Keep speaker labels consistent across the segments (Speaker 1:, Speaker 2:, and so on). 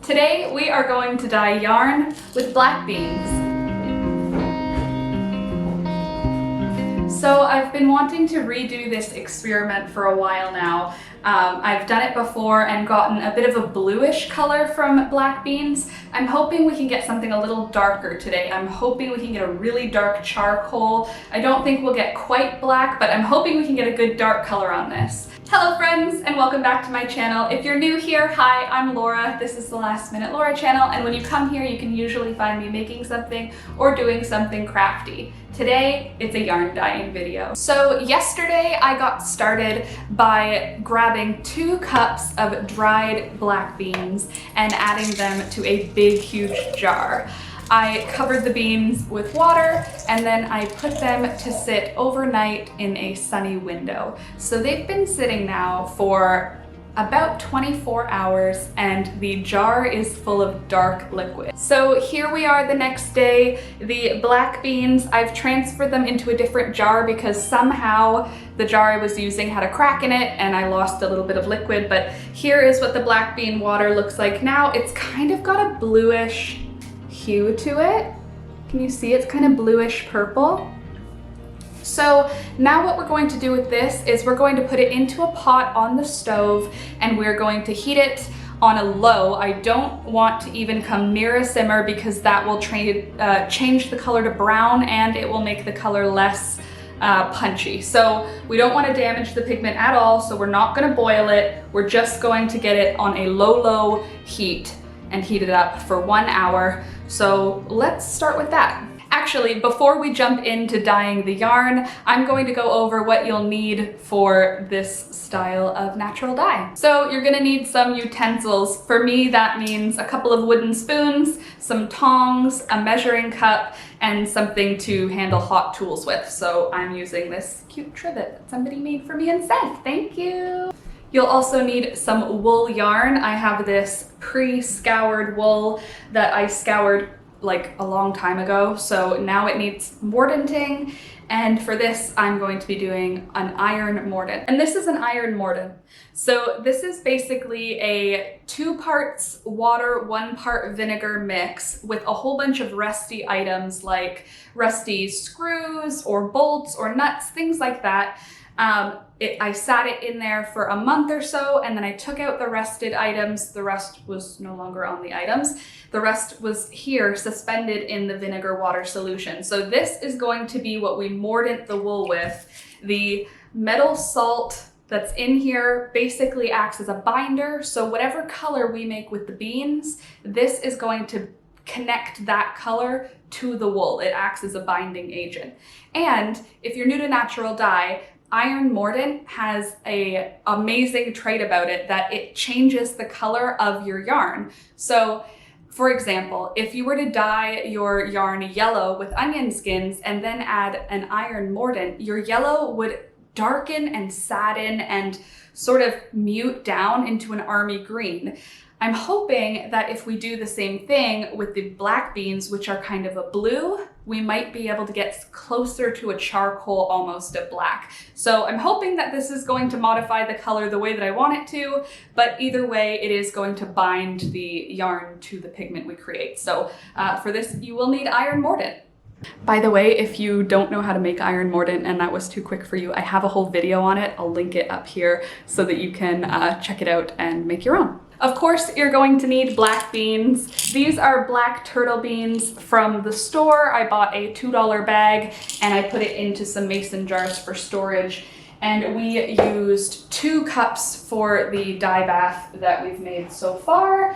Speaker 1: Today we are going to dye yarn with black beans. So I've been wanting to redo this experiment for a while now. I've done it before and gotten a bit of a bluish color from black beans. I'm hoping we can get something a little darker today. I'm hoping we can get a really dark charcoal. I don't think we'll get quite black, but I'm hoping we can get a good dark color on this. Hello friends, and welcome back to my channel. If you're new here, hi, I'm Laura. This is the Last Minute Laura channel, and when you come here, you can usually find me making something or doing something crafty. Today, it's a yarn dyeing video. So yesterday, I got started by grabbing 2 cups of dried black beans and adding them to a big, huge jar. I covered the beans with water and then I put them to sit overnight in a sunny window. So they've been sitting now for about 24 hours and the jar is full of dark liquid. So here we are the next day. The black beans, I've transferred them into a different jar because somehow the jar I was using had a crack in it and I lost a little bit of liquid, but here is what the black bean water looks like now. It's kind of got a bluish hue to it. Can you see it's kind of bluish purple? So now what we're going to do with this is we're going to put it into a pot on the stove and we're going to heat it on a low. I don't want to even come near a simmer because that will change the color to brown and it will make the color less punchy. So we don't want to damage the pigment at all, so we're not going to boil it. We're just going to get it on a low heat and heat it up for 1 hour. So let's start with that. Actually, before we jump into dyeing the yarn, I'm going to go over what you'll need for this style of natural dye. So you're gonna need some utensils. For me, that means a couple of wooden spoons, some tongs, a measuring cup, and something to handle hot tools with. So I'm using this cute trivet that somebody made for me and sent. Thank you. You'll also need some wool yarn. I have this pre-scoured wool that I scoured like a long time ago, so now it needs mordanting, and for this I'm going to be doing an iron mordant. And this is an iron mordant. So this is basically a 2 parts water, 1 part vinegar mix with a whole bunch of rusty items like rusty screws or bolts or nuts, things like that. I sat it in there for a month or so and then I took out the rusted items. The rust was no longer on the items. The rest was here suspended in the vinegar water solution. So this is going to be what we mordant the wool with. The metal salt that's in here basically acts as a binder. So whatever color we make with the beans, this is going to connect that color to the wool. It acts as a binding agent. And if you're new to natural dye, iron mordant has an amazing trait about it that it changes the color of your yarn. So for example, if you were to dye your yarn yellow with onion skins and then add an iron mordant, your yellow would darken and sadden and sort of mute down into an army green. I'm hoping that if we do the same thing with the black beans, which are kind of a blue, we might be able to get closer to a charcoal, almost a black. So I'm hoping that this is going to modify the color the way that I want it to, but either way, it is going to bind the yarn to the pigment we create. So for this, you will need iron mordant. By the way, if you don't know how to make iron mordant and that was too quick for you, I have a whole video on it. I'll link it up here so that you can check it out and make your own. Of course, you're going to need black beans. These are black turtle beans from the store. I bought a $2 bag and I put it into some mason jars for storage. And we used 2 cups for the dye bath that we've made so far.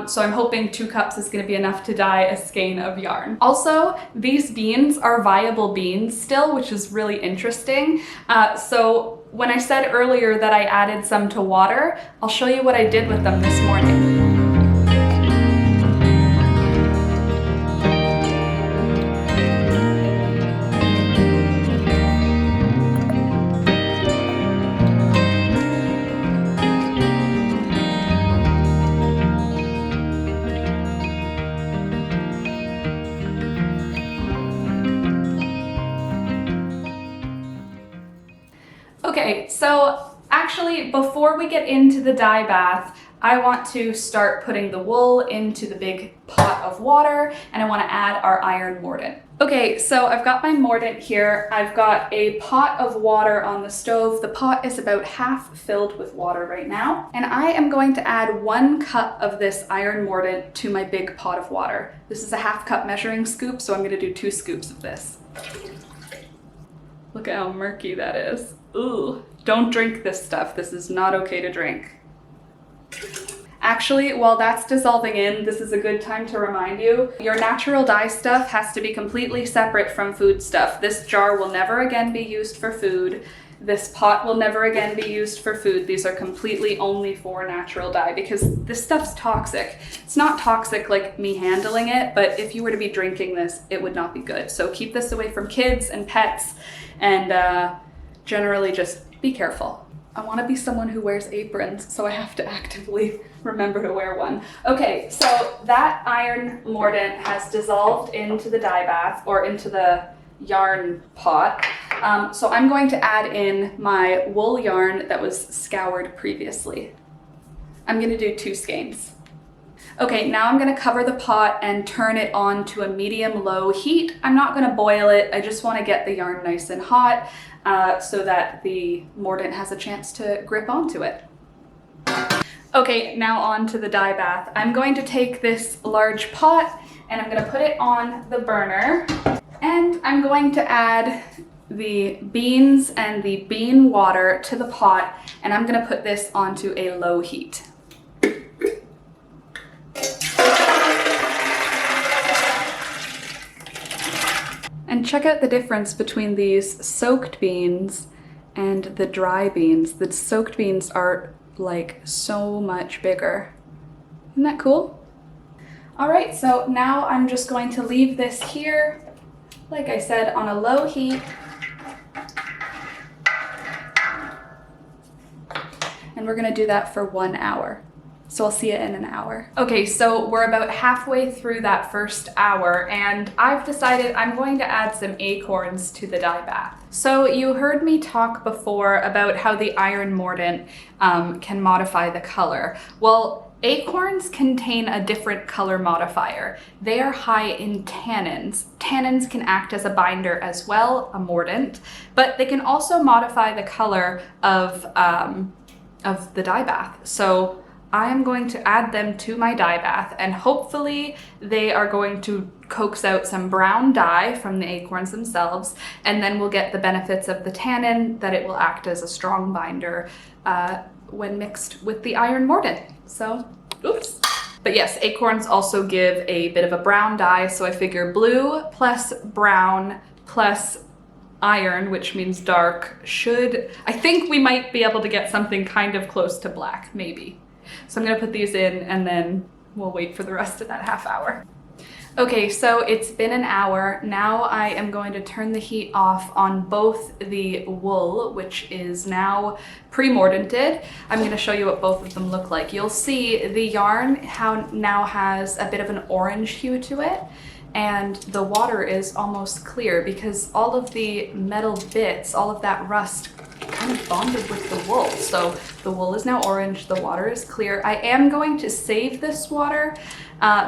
Speaker 1: So I'm hoping 2 cups is going to be enough to dye a skein of yarn. Also, these beans are viable beans still, which is really interesting. So when I said earlier that I added some to water, I'll show you what I did with them this morning. Okay, so actually before we get into the dye bath, I want to start putting the wool into the big pot of water, and I want to add our iron mordant. Okay, so I've got my mordant here. I've got a pot of water on the stove. The pot is about half filled with water right now. And I am going to add 1 cup of this iron mordant to my big pot of water. This is a half cup measuring scoop, so I'm gonna do 2 scoops of this. Look at how murky that is. Ooh, don't drink this stuff. This is not okay to drink. Actually, while that's dissolving in, this is a good time to remind you, your natural dye stuff has to be completely separate from food stuff. This jar will never again be used for food. This pot will never again be used for food. These are completely only for natural dye because this stuff's toxic. It's not toxic like me handling it, but if you were to be drinking this, it would not be good. So keep this away from kids and pets, and generally just be careful. I want to be someone who wears aprons, so I have to actively remember to wear one. Okay, so that iron mordant has dissolved into the dye bath, or into the yarn pot. So I'm going to add in my wool yarn that was scoured previously. I'm going to do 2 skeins. Okay, now I'm going to cover the pot and turn it on to a medium-low heat. I'm not going to boil it, I just want to get the yarn nice and hot so that the mordant has a chance to grip onto it. Okay, now on to the dye bath. I'm going to take this large pot and I'm going to put it on the burner, and I'm going to add the beans and the bean water to the pot, and I'm going to put this onto a low heat. And check out the difference between these soaked beans and the dry beans. The soaked beans are like so much bigger. Isn't that cool? All right, so now I'm just going to leave this here, like I said, on a low heat. And we're gonna do that for 1 hour. So I'll see you in an hour. Okay, so we're about halfway through that first hour, and I've decided I'm going to add some acorns to the dye bath. So you heard me talk before about how the iron mordant can modify the color. Well, acorns contain a different color modifier. They are high in tannins. Tannins can act as a binder as well, a mordant, but they can also modify the color of the dye bath. So I am going to add them to my dye bath, and hopefully they are going to coax out some brown dye from the acorns themselves, and then we'll get the benefits of the tannin, that it will act as a strong binder when mixed with the iron mordant. So, oops. But yes, acorns also give a bit of a brown dye, so I figure blue plus brown plus iron, which means dark, I think we might be able to get something kind of close to black, maybe. So I'm gonna put these in and then we'll wait for the rest of that half hour. Okay, so it's been an hour. Now I am going to turn the heat off on both the wool, which is now pre-mordanted. I'm gonna show you what both of them look like. You'll see the yarn now has a bit of an orange hue to it, and the water is almost clear because all of the metal bits, all of that rust kind of bonded with the wool. So the wool is now orange, the water is clear. I am going to save this water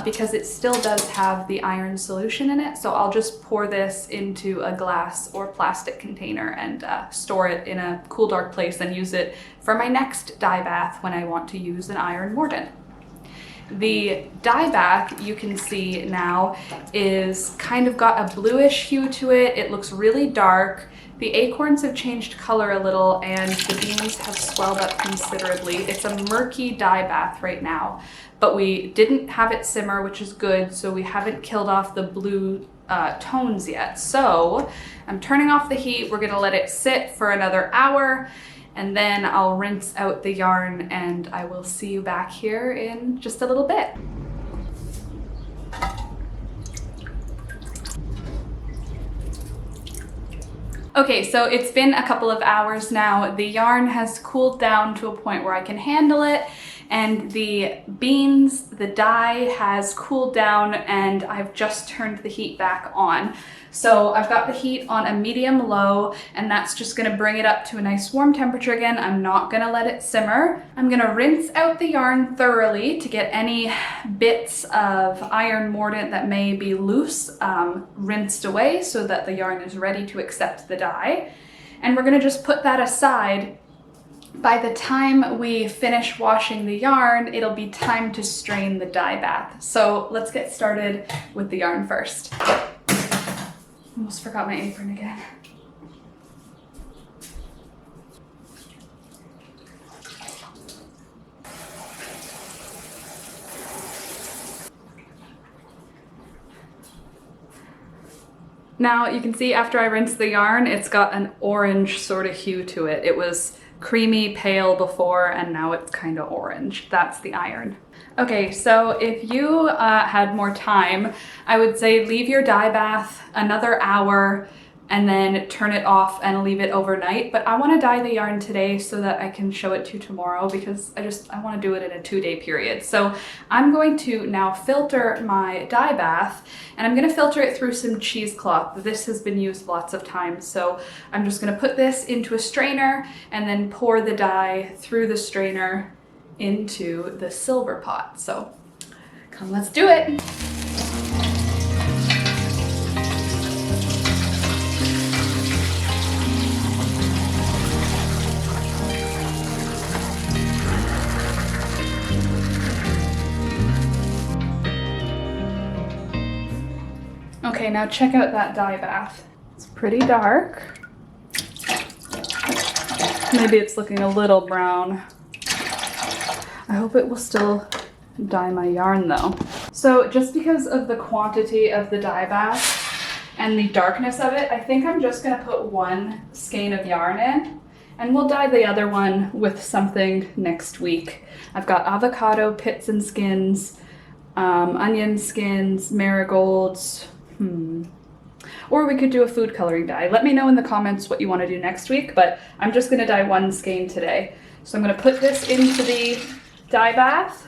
Speaker 1: because it still does have the iron solution in it. So I'll just pour this into a glass or plastic container and store it in a cool, dark place and use it for my next dye bath when I want to use an iron mordant. The dye bath, you can see now, is kind of got a bluish hue to it. It looks really dark. The acorns have changed color a little and the beans have swelled up considerably. It's a murky dye bath right now, but we didn't have it simmer, which is good, so we haven't killed off the blue tones yet. So I'm turning off the heat. We're gonna let it sit for another hour, and then I'll rinse out the yarn and I will see you back here in just a little bit. Okay, so it's been a couple of hours now. The yarn has cooled down to a point where I can handle it, and the beans, the dye has cooled down and I've just turned the heat back on. So I've got the heat on a medium low, and that's just gonna bring it up to a nice warm temperature again. I'm not gonna let it simmer. I'm gonna rinse out the yarn thoroughly to get any bits of iron mordant that may be loose rinsed away so that the yarn is ready to accept the dye. And we're gonna just put that aside. By the time we finish washing the yarn, it'll be time to strain the dye bath. So let's get started with the yarn first. Almost forgot my apron again. Now you can see after I rinsed the yarn, it's got an orange sort of hue to it. It was creamy pale before, and now it's kind of orange. That's the iron. Okay, so if you had more time, I would say leave your dye bath another hour and then turn it off and leave it overnight. But I want to dye the yarn today so that I can show it to you tomorrow, because I want to do it in a 2-day period. So I'm going to now filter my dye bath, and I'm going to filter it through some cheesecloth. This has been used lots of times, so I'm just going to put this into a strainer and then pour the dye through the strainer into the silver pot. So come, let's do it. Okay, now check out that dye bath. It's pretty dark. Maybe it's looking a little brown. I hope it will still dye my yarn though. So just because of the quantity of the dye bath and the darkness of it, I think I'm just gonna put 1 skein of yarn in, and we'll dye the other one with something next week. I've got avocado pits and skins, onion skins, marigolds, or we could do a food coloring dye. Let me know in the comments what you want to do next week, but I'm just gonna dye 1 skein today. So I'm gonna put this into the dye bath.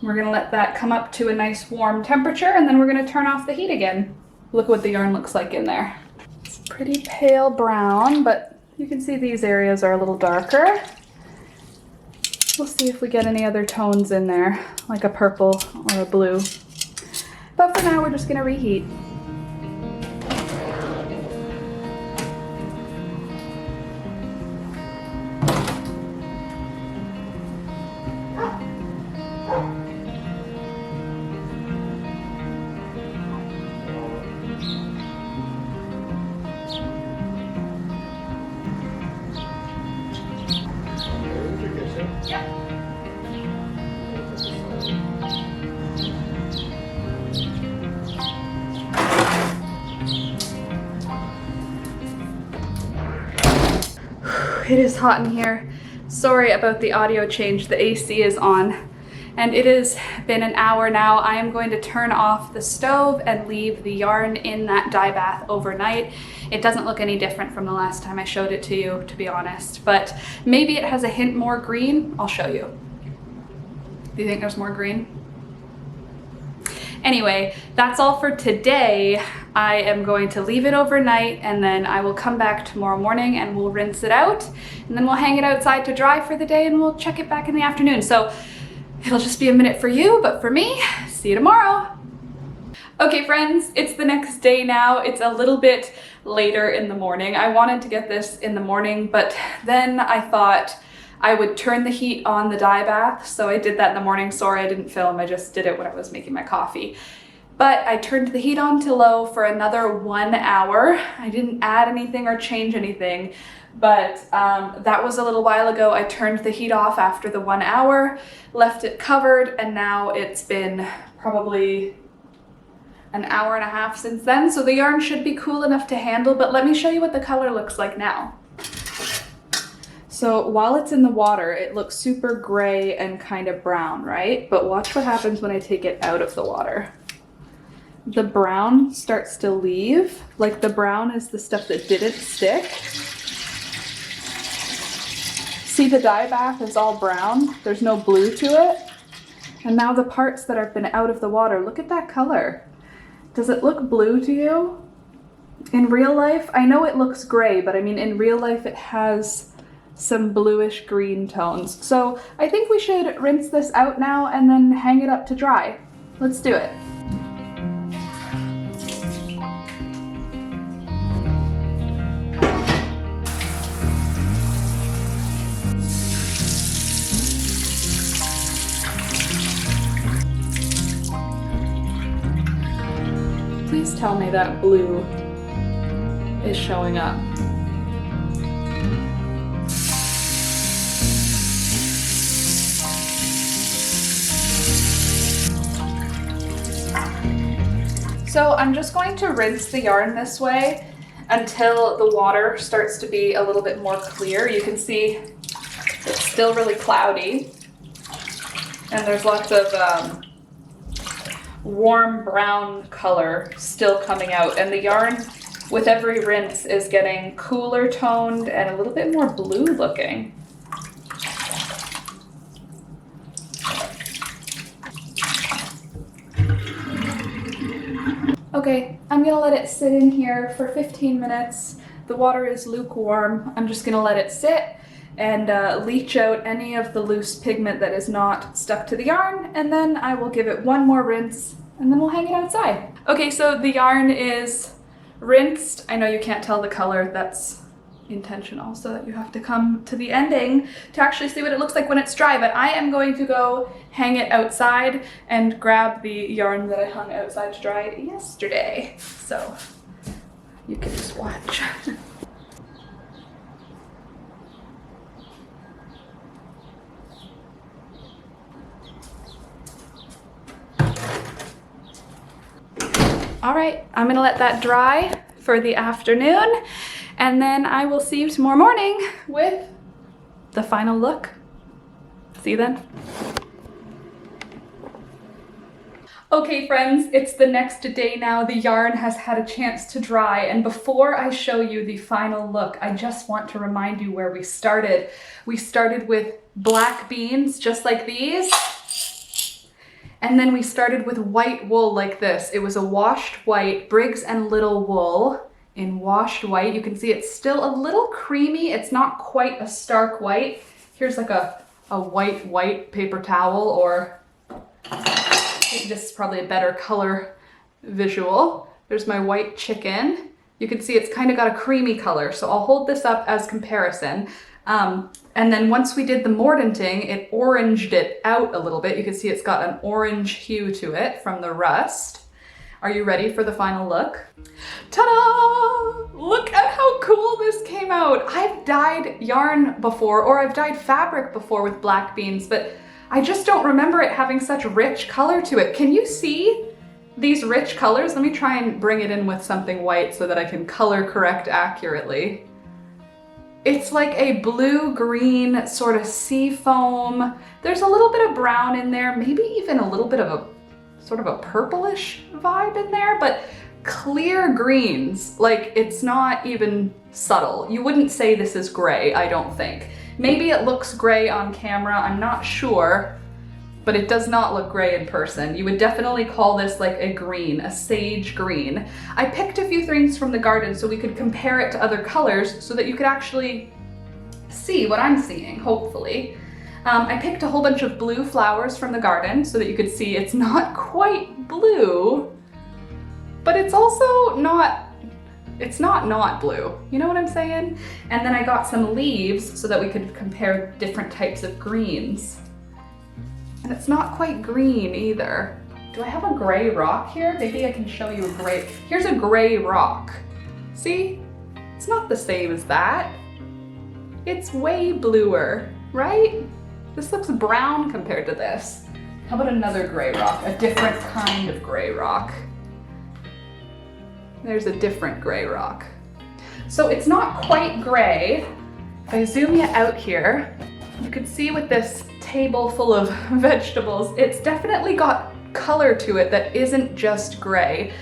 Speaker 1: We're gonna let that come up to a nice warm temperature, and then we're gonna turn off the heat again. Look what the yarn looks like in there. It's pretty pale brown, but you can see these areas are a little darker. We'll see if we get any other tones in there, like a purple or a blue. But for now, we're just gonna reheat. It is hot in here. Sorry about the audio change. The AC is on, and it has been an hour now. I am going to turn off the stove and leave the yarn in that dye bath overnight. It doesn't look any different from the last time I showed it to you, to be honest, but maybe it has a hint more green. I'll show you. Do you think there's more green? Anyway, that's all for today. I am going to leave it overnight, and then I will come back tomorrow morning and we'll rinse it out, and then we'll hang it outside to dry for the day, and we'll check it back in the afternoon. So it'll just be a minute for you, but for me, see you tomorrow. Okay friends, it's the next day now. It's a little bit later in the morning. I wanted to get this in the morning, but then I thought I would turn the heat on the dye bath, so I did that in the morning. Sorry I didn't film, I just did it when I was making my coffee. But I turned the heat on to low for another 1 hour. I didn't add anything or change anything, but that was a little while ago. I turned the heat off after the 1 hour, left it covered, and now it's been probably an hour and a half since then. So the yarn should be cool enough to handle, but let me show you what the color looks like now. So while it's in the water, it looks super gray and kind of brown, right? But watch what happens when I take it out of the water. The brown starts to leave. Like, the brown is the stuff that didn't stick. See, the dye bath is all brown. There's no blue to it. And now the parts that have been out of the water, look at that color. Does it look blue to you? In real life, I know it looks gray, but I mean in real life it has some bluish green tones. So I think we should rinse this out now and then hang it up to dry. Let's do it. Please tell me that blue is showing up. So I'm just going to rinse the yarn this way until the water starts to be a little bit more clear. You can see it's still really cloudy and there's lots of warm brown color still coming out, and the yarn with every rinse is getting cooler toned and a little bit more blue looking. Okay, I'm gonna let it sit in here for 15 minutes. The water is lukewarm. I'm just gonna let it sit and leach out any of the loose pigment that is not stuck to the yarn, and then I will give it one more rinse and then we'll hang it outside. Okay, so the yarn is rinsed. I know you can't tell the color, that's intentional, so that you have to come to the ending to actually see what it looks like when it's dry, but I am going to go hang it outside and grab the yarn that I hung outside to dry yesterday. So you can just watch. All right, I'm gonna let that dry for the afternoon, and then I will see you tomorrow morning with the final look. See you then. Okay friends, it's the next day now. The yarn has had a chance to dry, and before I show you the final look, I just want to remind you where we started. We started with black beans, just like these. And then we started with white wool like this. It was a washed white Briggs and Little wool in washed white. You can see it's still a little creamy. It's not quite a stark white. Here's like a white paper towel, or I think this is probably a better color visual. There's my white chicken. You can see it's kind of got a creamy color. So I'll hold this up as comparison. And then once we did the mordanting, it oranged it out a little bit. You can see it's got an orange hue to it from the rust. Are you ready for the final look? Ta-da! Look at how cool this came out. I've dyed yarn before, or I've dyed fabric before with black beans, but I just don't remember it having such rich color to it. Can you see these rich colors? Let me try and bring it in with something white so that I can color correct accurately. It's like a blue-green sort of sea foam. There's a little bit of brown in there, maybe even a little bit of a sort of a purplish vibe in there, but clear greens. Like, it's not even subtle. You wouldn't say this is gray, I don't think. Maybe it looks gray on camera, I'm not sure, but it does not look gray in person. You would definitely call this like a green, a sage green. I picked a few things from the garden so we could compare it to other colors so that you could actually see what I'm seeing, hopefully. I picked a whole bunch of blue flowers from the garden so that you could see it's not quite blue, but it's also not, it's not blue. You know what I'm saying? And then I got some leaves so that we could compare different types of greens. And it's not quite green either. Do I have a gray rock here? Maybe I can show you a gray. Here's a gray rock. See? It's not the same as that. It's way bluer, right? This looks brown compared to this. How about another gray rock? A different kind of gray rock. There's a different gray rock. So it's not quite gray. If I zoom you out here, you can see with this table full of vegetables, it's definitely got color to it that isn't just gray.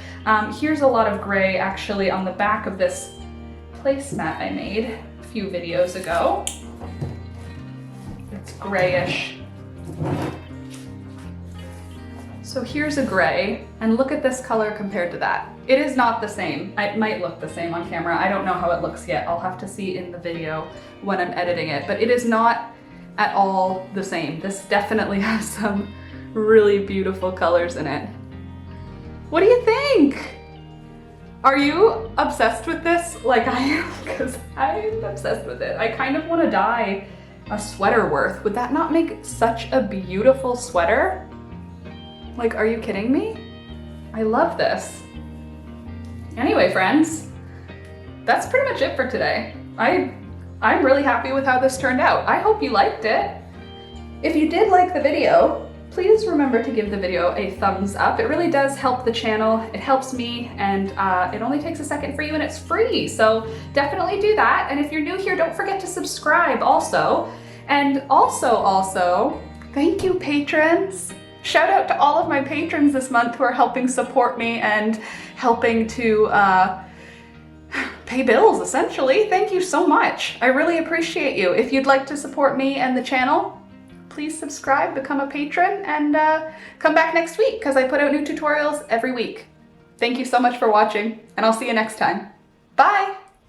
Speaker 1: Here's a lot of gray actually on the back of this placemat I made a few videos ago. It's grayish. So here's a gray, and look at this color compared to that. It is not the same. It might look the same on camera. I don't know how it looks yet. I'll have to see in the video when I'm editing it, but it is not at all the same. This definitely has some really beautiful colors in it. What do you think? Are you obsessed with this like I am? Because I'm obsessed with it. I kind of want to dye a sweater worth. Would that not make such a beautiful sweater? Like, are you kidding me? I love this. Anyway, friends, that's pretty much it for today. I'm really happy with how this turned out. I hope you liked it. If you did like the video, please remember to give the video a thumbs up. It really does help the channel. It helps me, and it only takes a second for you, and it's free. So definitely do that. And if you're new here, don't forget to subscribe also. And also, thank you, patrons. Shout out to all of my patrons this month who are helping support me and helping to pay bills, essentially. Thank you so much. I really appreciate you. If you'd like to support me and the channel, please subscribe, become a patron, and come back next week because I put out new tutorials every week. Thank you so much for watching, and I'll see you next time. Bye!